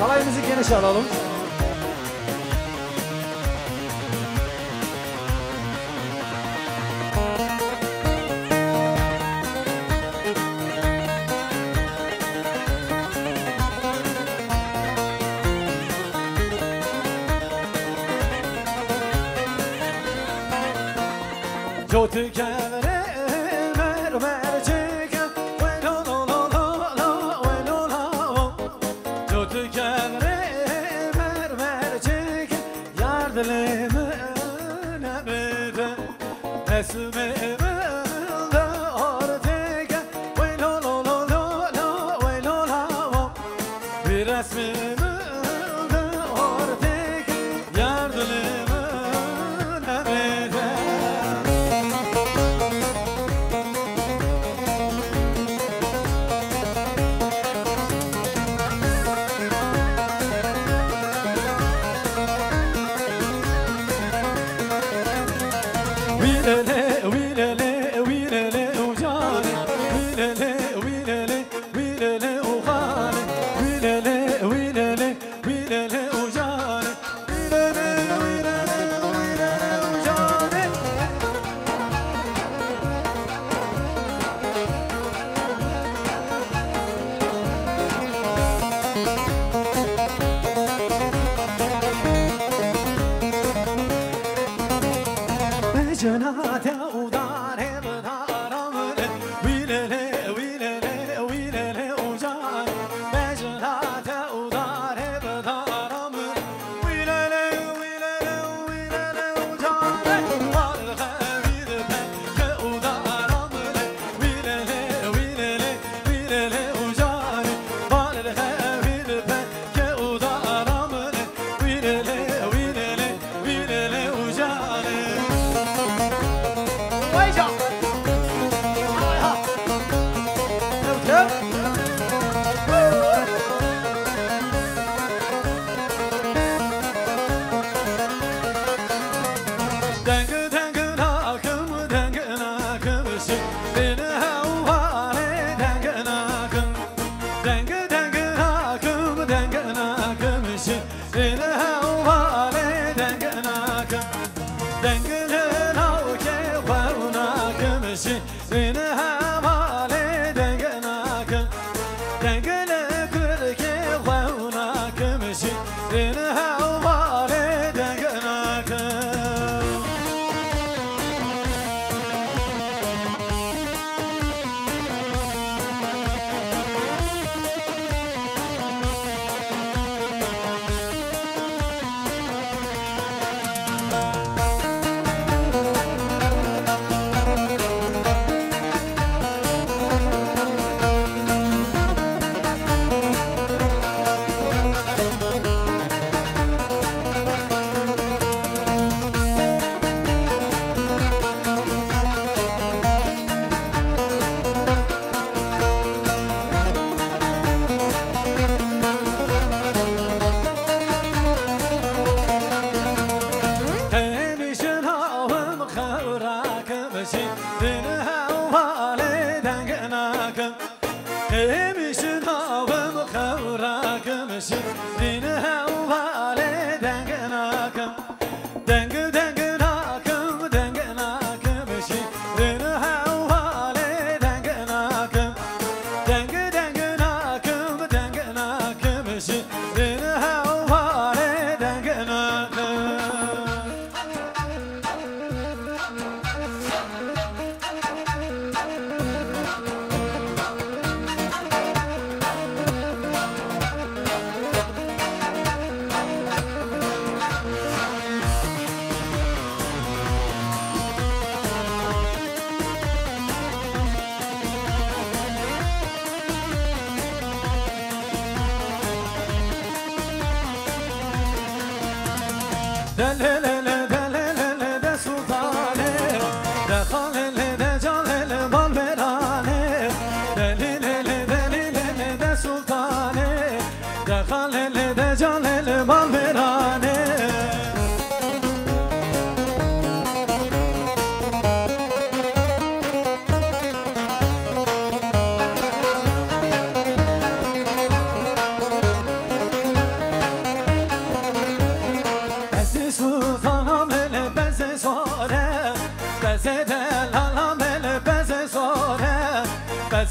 Kalay müzik yeni çalalım. Jotu kevre mermer çeken ve lo lo lo lo lo ve lo la. Jotu kevre mermer çeken yardımımı ne bede nesme belde ortega ve lo lo lo lo lo ve lo la. Bir resmi belde ortega yardımımı ne bede. Cenate udan hep daramle Vilele vilele vilele ucan Cenate udan hep daramle Vilele vilele vilele ucan Vardı havide pek udaramle Vilele vilele vilele ucan Vardı havide pek udaramle Vilele vilele vilele ucan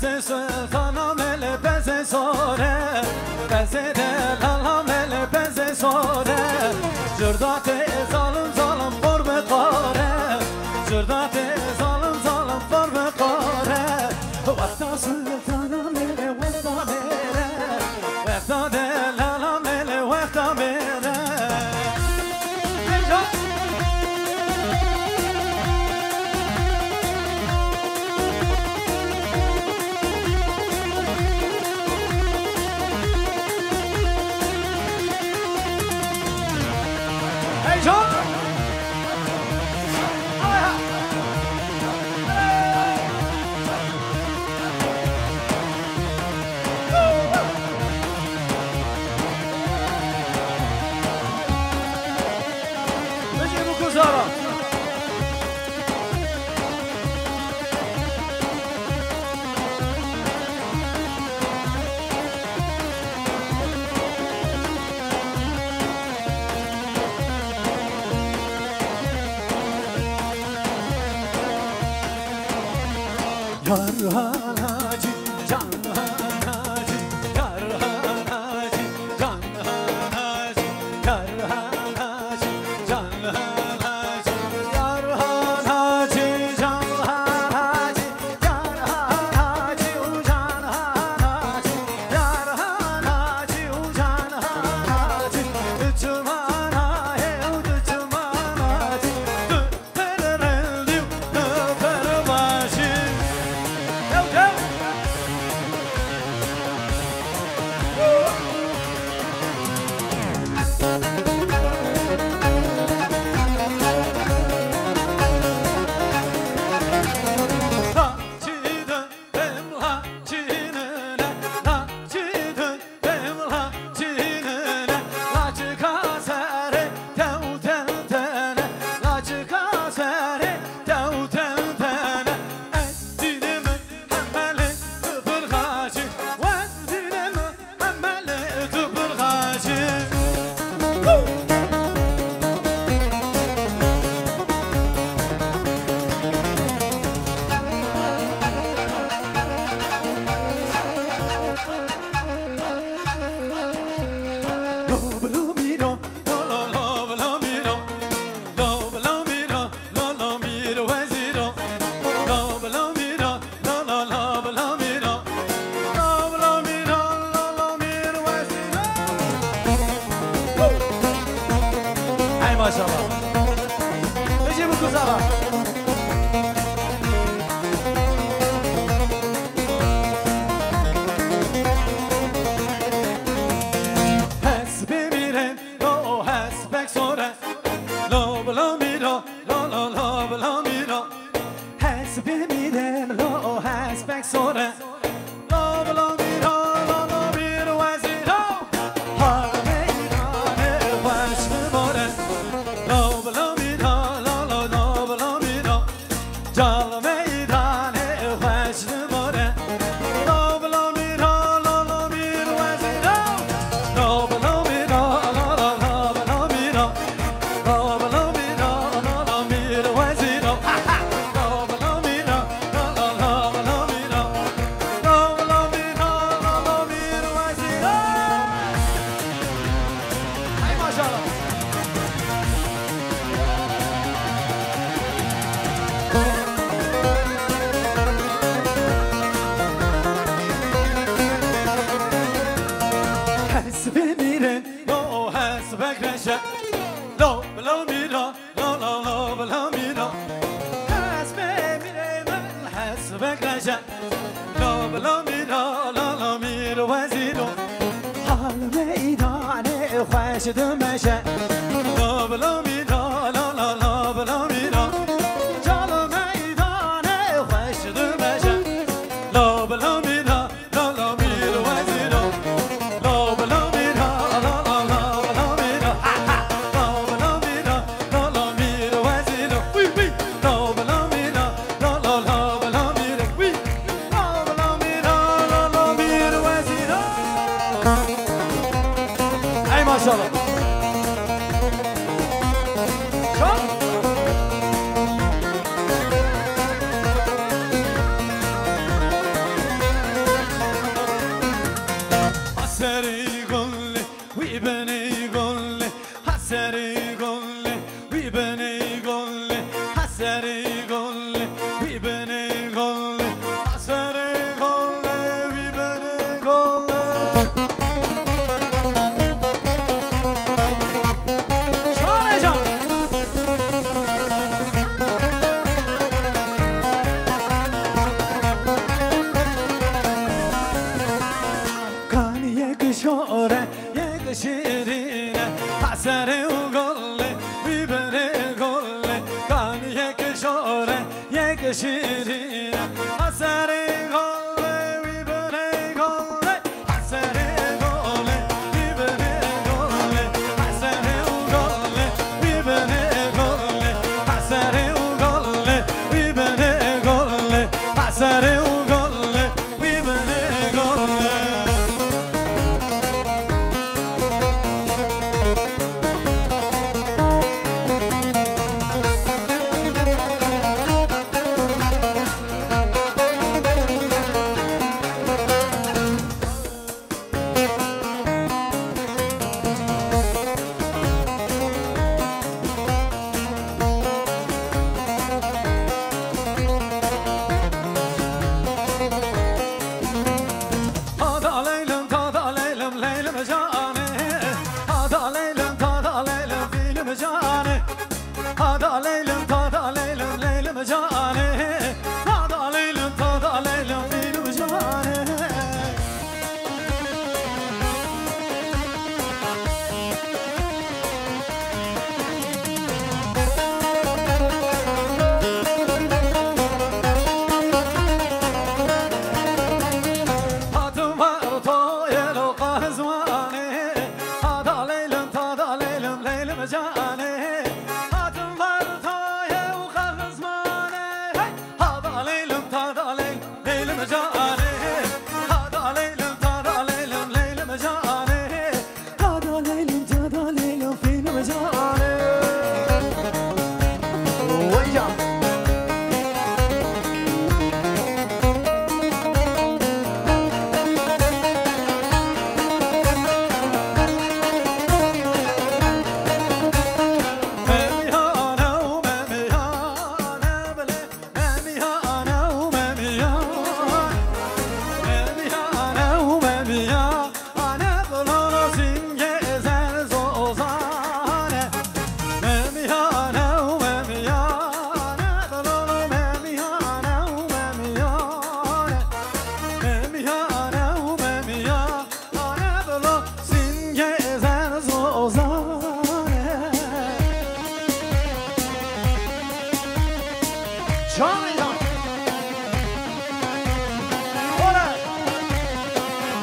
بز سلطانم ال بز سوره بز دلالم ال بز سوره جردات ظالم ظالم قرب قاره جردات ظالم ظالم قرب قاره وقتا سلطانم ال وقتا میره وقتا دلالم ال وقتا میره Karhan Hacı, Canhan Hacı, Karhan Hacı, Canhan Hacı, Karhan Hacı, Canhan Hacı, Karhan Hacı, Canhan Hacı, Karhan Hacı, Canhan Hacı, Karhan Hacı, Canhan Hacı, Uçman ayel, uçman Hacı, Tütereldim, tüterbaşı. Maşallah. Peki bu kızara. Hasbi miren, lo hasbek sore, lo bla mira, lo bla mira. Hasbi miren, lo hasbek sore, lo bla mira, lo mira wazira. Har meydane başlı more. Jal meydane başlı more. Lo bla mira, lo mira wazira. Lo bla mira, lo bla mira. Lo bla mira, lo mira wazira. Lo bla mira, lo bla mira. Lo bla mira, lo mira wazira. Hay maşallah. Hasbi miren, lo hasbek reşe, lo bla mira, lo bla mira. Hasbi miren, hasbek reşe, lo bla mira, lo mira waziro. Hal meydane خوش دمشه، lo bla mira, lo bla mira. Jal meydane خوش دمشه، lo bla mira, lo mira waziro. Maşallah. Çok. شیرین حسری گله وی بره گله حسری گله وی بره گله حسری گله وی بره گله حسری گله وی بره گله حسری گله وی بره گله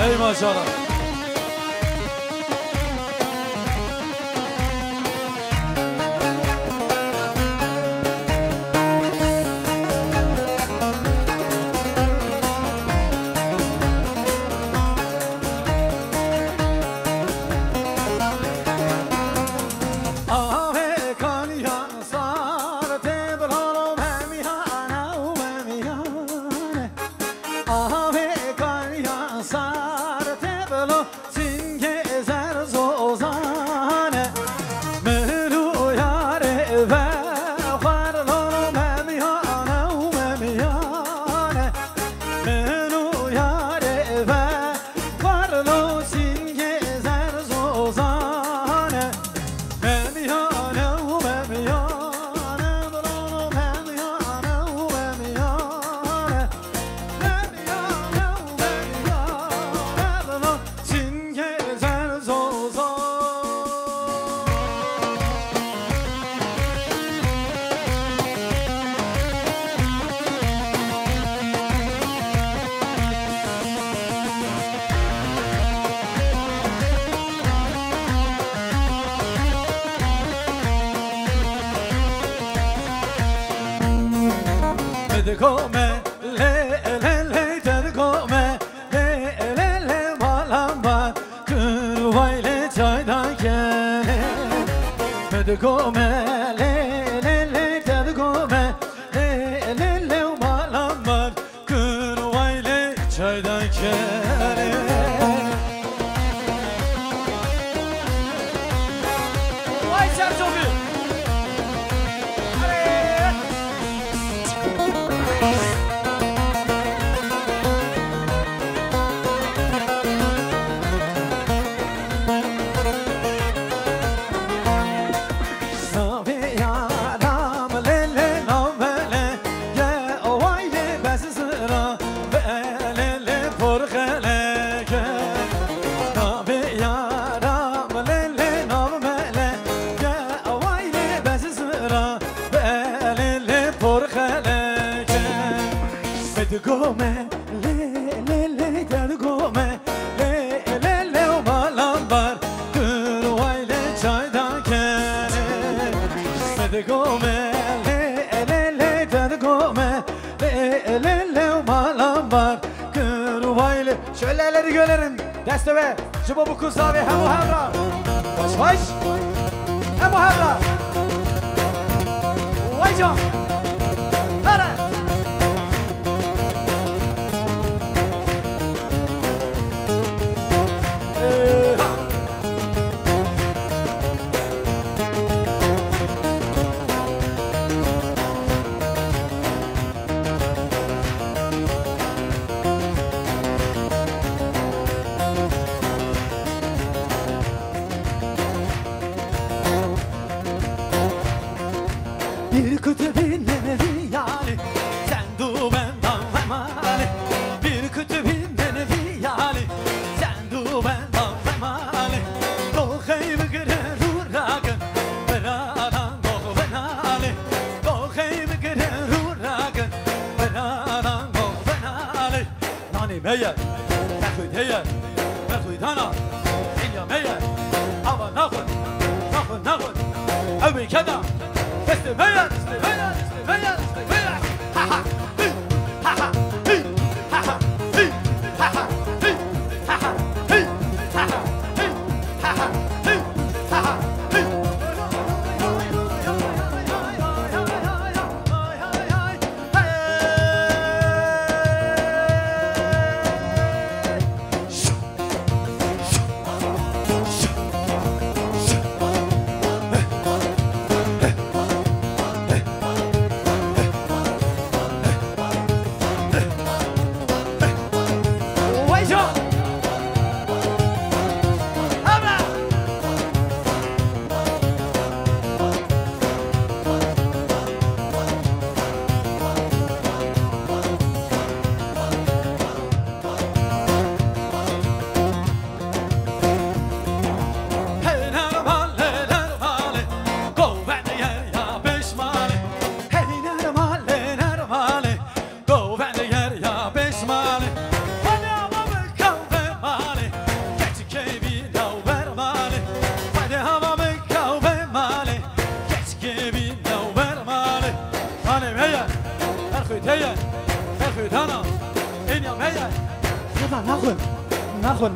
ای ماشاءالله come le come le malamba kuru vayle çaydan kele come le come le malamba kuru vayle çaydan kele vay sen çok iyi. تدقومه لي تدقومه لي ومالامبر كرويل çaydan kere تدقومه لي تدقومه لي ومالامبر كرويل şöyle elleri görelim deste ve şu bu kuzavi hem muhabra baş hem muhabra vay can hara Bir kütübün nevi yani sen du benden vemali bir kütübün nevi yani sen du benden vemali do khayb gre ruragın beraran do benali do khayb gre ruragın beraran do benali nani meyer nakhudeyer nakhudana inya meyer ava nakhud abi kada استميت ها ها ها ها ها ها ها ها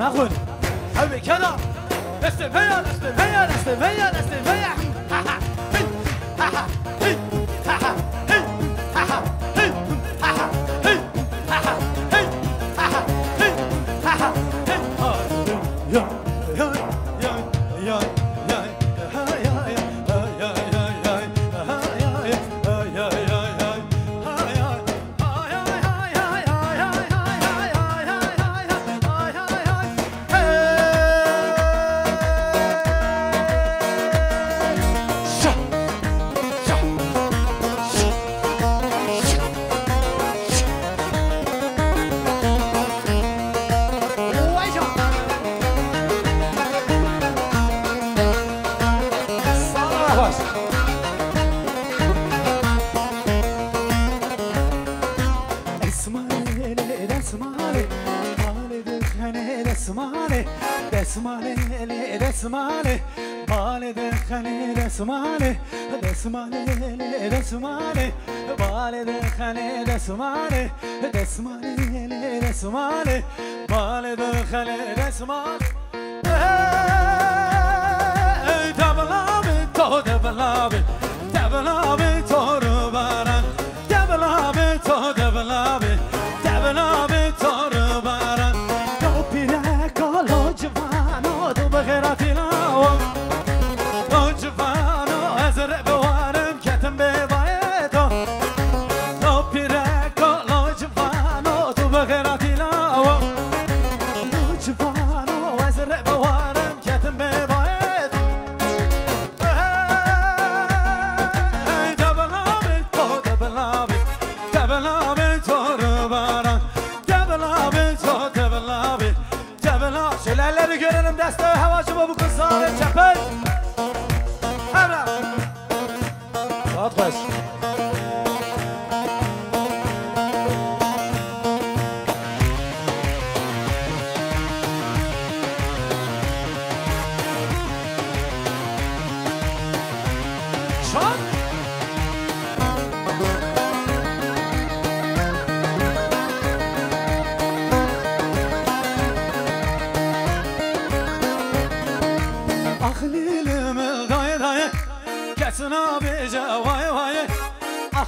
ناخذ حبي كذا استمية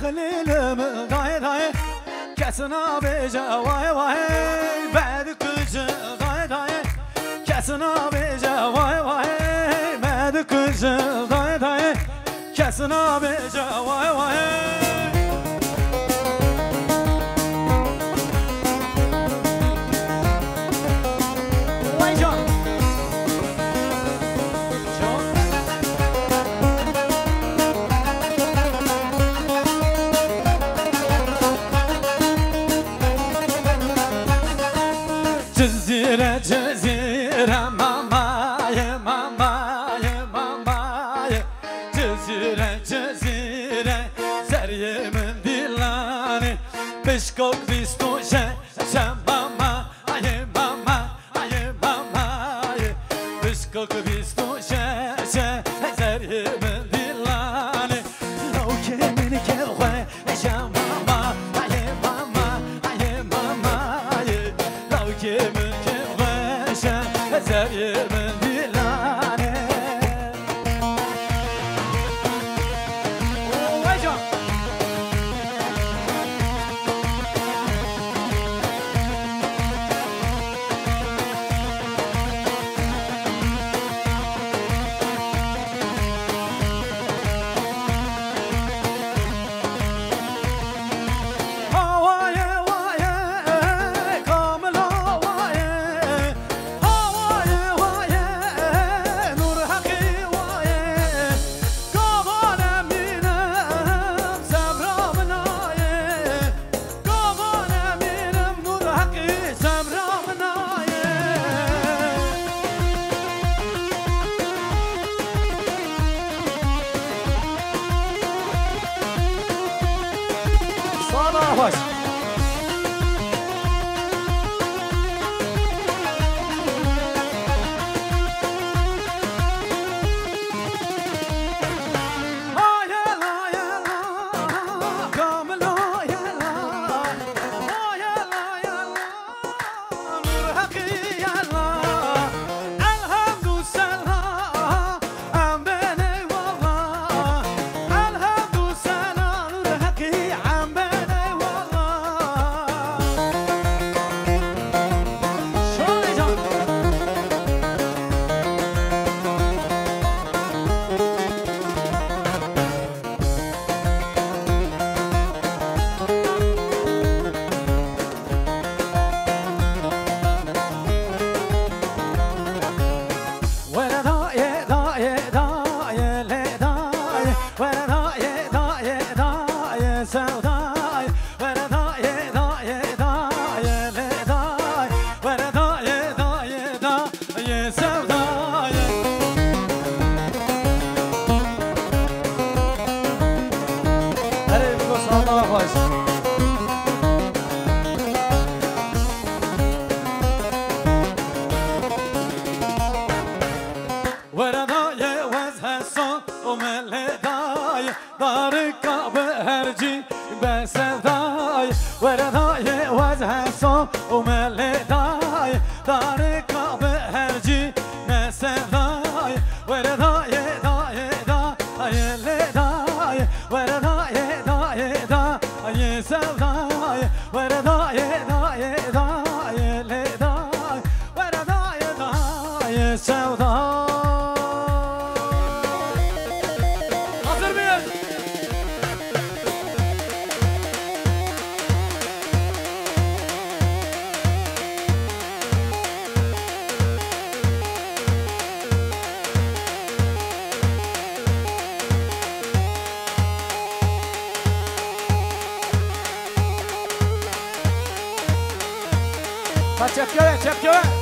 خليل داي داي كسنا بيجا واي واي بعد كل داي داي كسنا بيجا واي واي بعد كل داي داي كسنا بيجا واي واي جزيرة جزيرة ماما يا ماما يا ماما يا جزيرة جزيرة زرية من ديلاني بشكوك بيستوشة شا ماما يا ماما يا ماما يا بشكوك بيستوشة شا زرية من ديلاني لو كمن كوي شا ماما يا ماما يا ماما يا لو كمن كوي شا زرية من ديلاني وجه باش Çep göre, çep göre.